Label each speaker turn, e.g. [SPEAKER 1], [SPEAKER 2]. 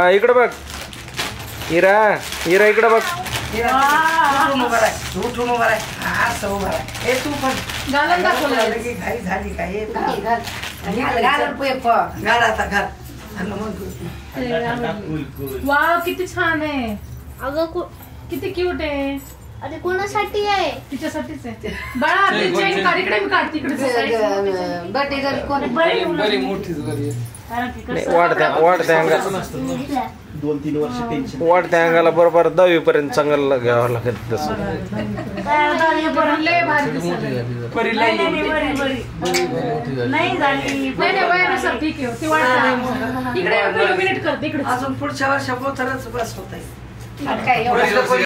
[SPEAKER 1] इकडे बघ हिरा हिरा इकडे बघ
[SPEAKER 2] उठून उभा राह असं उभा राह हे तू पण घाई झाली काय घाल आता घाल
[SPEAKER 3] वाव किती छान आहे अगं किती क्यूट आहे
[SPEAKER 4] अरे कोणासाठी आहे
[SPEAKER 3] तिच्यासाठीच आहे बाळा तिच्या एक तारीकडे मी काढते इकडे
[SPEAKER 4] बर्थडे गर्ल कोण
[SPEAKER 5] बरी मोठीच बरी
[SPEAKER 1] वाढत्या
[SPEAKER 5] दोन-तीन वर्ष टेन्शन
[SPEAKER 1] वाढत्या अंगाला बरोबर 10वी पर्यंत चांगलं घ्यावं लागेल तसं
[SPEAKER 3] ठीक आहे ती वाढते इकडे मिनिट करते इकडे
[SPEAKER 2] अजून पुढच्या वर्षापर्यंत बस होत आहे